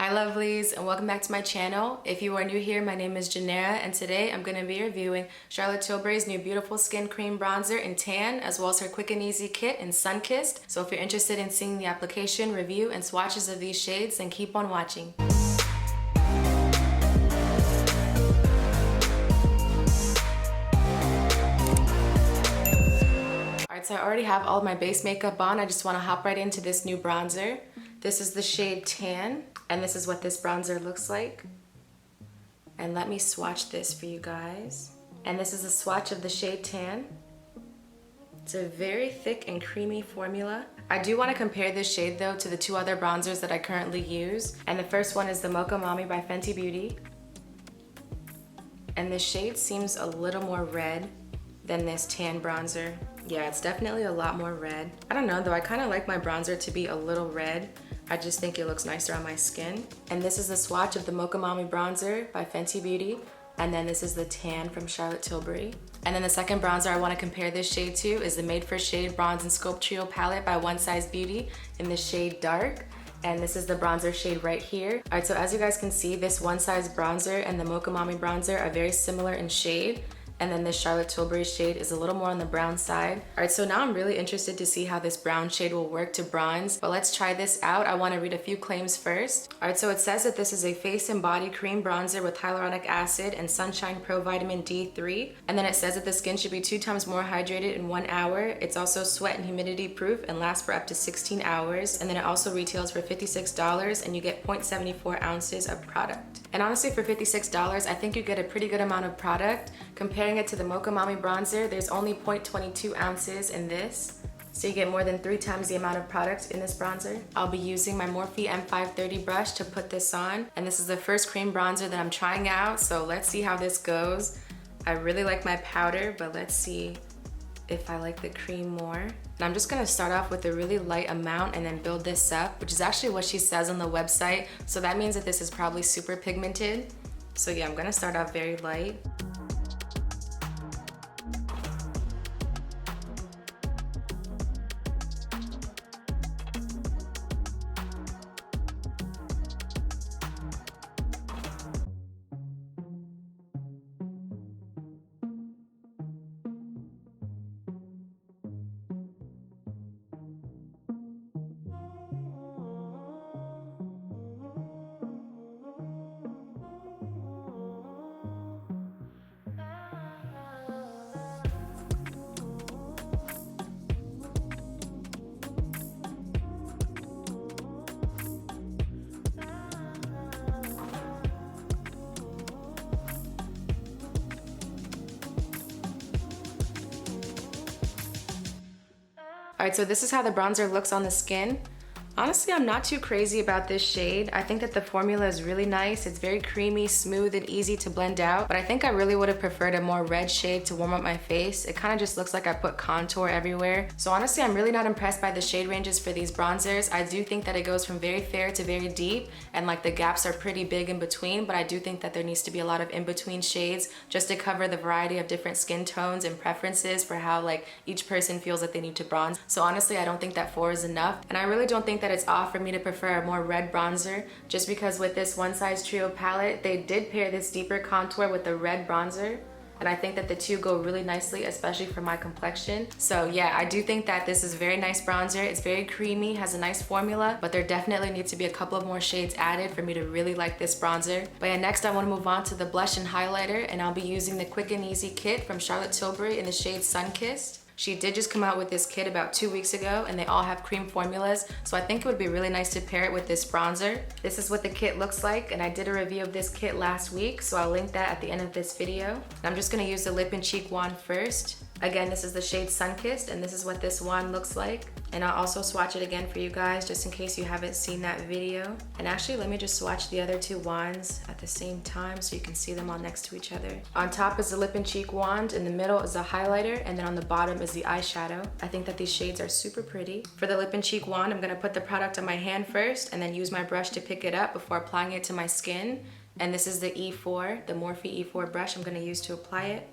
Hi lovelies, and welcome back to my channel. If you are new here, my name is Janera, and today I'm going to be reviewing Charlotte Tilbury's new Beautiful Skin Cream Bronzer in Tan, as well as her Quick and Easy Kit in Sun-Kissed. So if you're interested in seeing the application, review, and swatches of these shades, then keep on watching. Alright, so I already have all of my base makeup on. I just want to hop right into this new bronzer. This is the shade Tan, and this is what this bronzer looks like. And let me swatch this for you guys. And this is a swatch of the shade Tan. It's a very thick and creamy formula. I do want to compare this shade though to the two other bronzers that I currently use. And the first one is the Mocha Mami by Fenty Beauty. And this shade seems a little more red than this tan bronzer. Yeah, it's definitely a lot more red. I don't know though, I kind of like my bronzer to be a little red. I just think it looks nicer on my skin. And this is the swatch of the Mocha Mami bronzer by Fenty Beauty. And then this is the tan from Charlotte Tilbury. And then the second bronzer I want to compare this shade to is the Made for Shade Bronze and Sculpt Trio palette by One Size Beauty in the shade Dark. And this is the bronzer shade right here. All right, so as you guys can see, this One Size bronzer and the Mocha Mami bronzer are very similar in shade. And then this Charlotte Tilbury shade is a little more on the brown side. All right, so now I'm really interested to see how this brown shade will work to bronze, but let's try this out. I wanna read a few claims first. All right, so it says that this is a face and body cream bronzer with hyaluronic acid and Sunshine Pro Vitamin D3. And then it says that the skin should be 2 times more hydrated in 1 hour. It's also sweat and humidity proof and lasts for up to 16 hours. And then it also retails for $56 and you get 0.74 ounces of product. And honestly, for $56, I think you get a pretty good amount of product. Comparing it to the Mocha Mami bronzer, there's only 0.22 ounces in this. So you get more than 3 times the amount of product in this bronzer. I'll be using my Morphe M530 brush to put this on. And this is the first cream bronzer that I'm trying out, so let's see how this goes. I really like my powder, but let's see if I like the cream more. And I'm just gonna start off with a really light amount and then build this up, which is actually what she says on the website. So that means that this is probably super pigmented. So yeah, I'm gonna start off very light. All right, so this is how the bronzer looks on the skin. Honestly, I'm not too crazy about this shade. I think that the formula is really nice. It's very creamy, smooth, and easy to blend out. But I think I really would have preferred a more red shade to warm up my face. It kind of just looks like I put contour everywhere. So honestly, I'm really not impressed by the shade ranges for these bronzers. I do think that it goes from very fair to very deep, and like the gaps are pretty big in between, but I do think that there needs to be a lot of in-between shades just to cover the variety of different skin tones and preferences for how like each person feels that they need to bronze. So honestly, I don't think that 4 is enough. And I really don't think that it's off for me to prefer a more red bronzer, just because with this One Size Trio palette, they did pair this deeper contour with the red bronzer. And I think that the two go really nicely, especially for my complexion. So yeah, I do think that this is a very nice bronzer. It's very creamy, has a nice formula, but there definitely needs to be a couple of more shades added for me to really like this bronzer. But yeah, next I want to move on to the blush and highlighter, and I'll be using the Quick and Easy Kit from Charlotte Tilbury in the shade Sun-Kissed. She did just come out with this kit about 2 weeks ago, and they all have cream formulas, so I think it would be really nice to pair it with this bronzer. This is what the kit looks like, and I did a review of this kit last week, so I'll link that at the end of this video. And I'm just gonna use the lip and cheek wand first. Again, this is the shade Sun-Kissed, and this is what this wand looks like. And I'll also swatch it again for you guys, just in case you haven't seen that video. And actually, let me just swatch the other 2 wands at the same time so you can see them all next to each other. On top is the lip and cheek wand, in the middle is the highlighter, and then on the bottom is the eyeshadow. I think that these shades are super pretty. For the lip and cheek wand, I'm gonna put the product on my hand first, and then use my brush to pick it up before applying it to my skin. And this is the E4, the Morphe E4 brush I'm gonna use to apply it.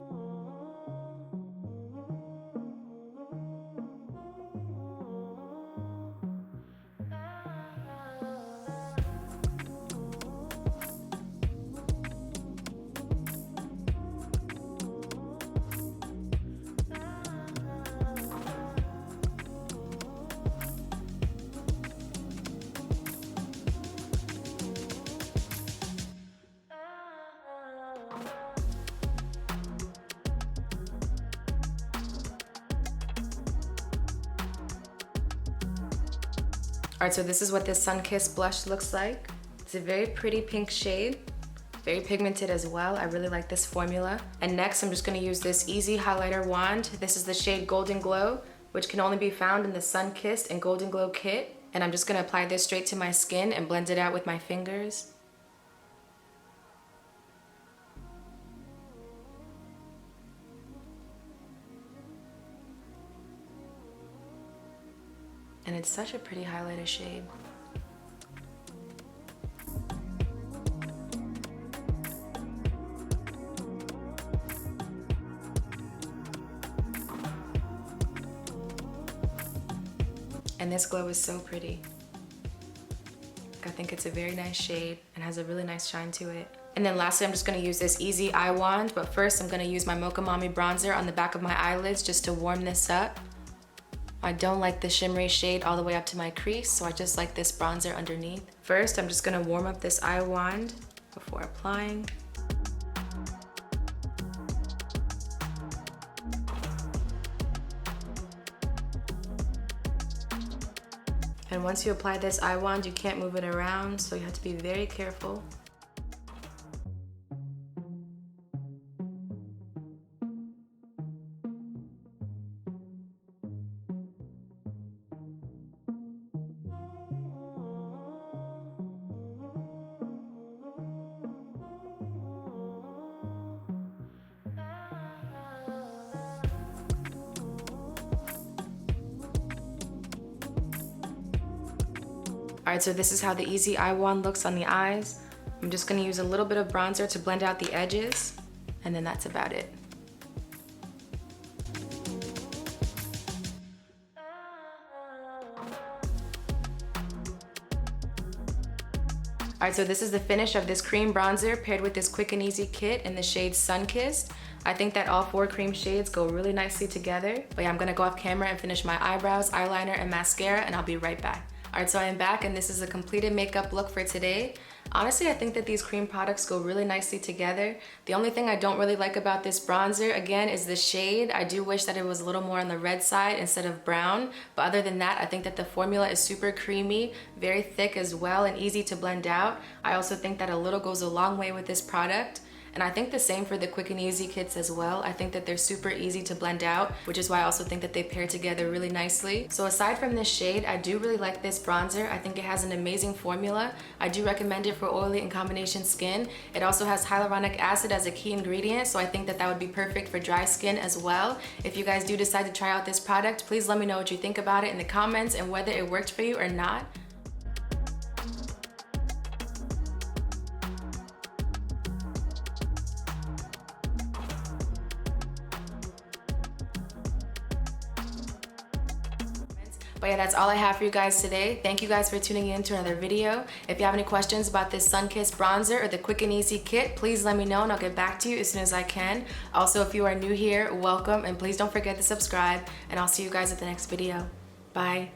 All right, so this is what this Sun-Kissed blush looks like. It's a very pretty pink shade, very pigmented as well. I really like this formula. And next, I'm just gonna use this Easy Highlighter Wand. This is the shade Golden Glow, which can only be found in the Sun-Kissed and Golden Glow kit. And I'm just gonna apply this straight to my skin and blend it out with my fingers. And it's such a pretty highlighter shade. And this glow is so pretty. I think it's a very nice shade and has a really nice shine to it. And then lastly, I'm just gonna use this Easy Eye Wand, but first I'm gonna use my Mocha Mami bronzer on the back of my eyelids just to warm this up. I don't like the shimmery shade all the way up to my crease, so I just like this bronzer underneath. First, I'm just gonna warm up this eye wand before applying. And once you apply this eye wand, you can't move it around, so you have to be very careful. All right, so this is how the Easy Eye Wand looks on the eyes. I'm just gonna use a little bit of bronzer to blend out the edges, and then that's about it. All right, so this is the finish of this cream bronzer paired with this Quick and Easy kit in the shade Sun-Kissed. I think that all 4 cream shades go really nicely together. But yeah, I'm gonna go off camera and finish my eyebrows, eyeliner, and mascara, and I'll be right back. All right, so I am back and this is a completed makeup look for today. Honestly, I think that these cream products go really nicely together. The only thing I don't really like about this bronzer, again, is the shade. I do wish that it was a little more on the red side instead of brown. But other than that, I think that the formula is super creamy, very thick as well, and easy to blend out. I also think that a little goes a long way with this product. And I think the same for the Quick and Easy kits as well. I think that they're super easy to blend out, which is why I also think that they pair together really nicely. So aside from this shade, I do really like this bronzer. I think it has an amazing formula. I do recommend it for oily and combination skin. It also has hyaluronic acid as a key ingredient, so I think that that would be perfect for dry skin as well. If you guys do decide to try out this product, please let me know what you think about it in the comments and whether it worked for you or not. But yeah, that's all I have for you guys today. Thank you guys for tuning in to another video. If you have any questions about this Sun-Kissed bronzer or the Quick and Easy kit, please let me know and I'll get back to you as soon as I can. Also, if you are new here, welcome, and please don't forget to subscribe, and I'll see you guys at the next video. Bye.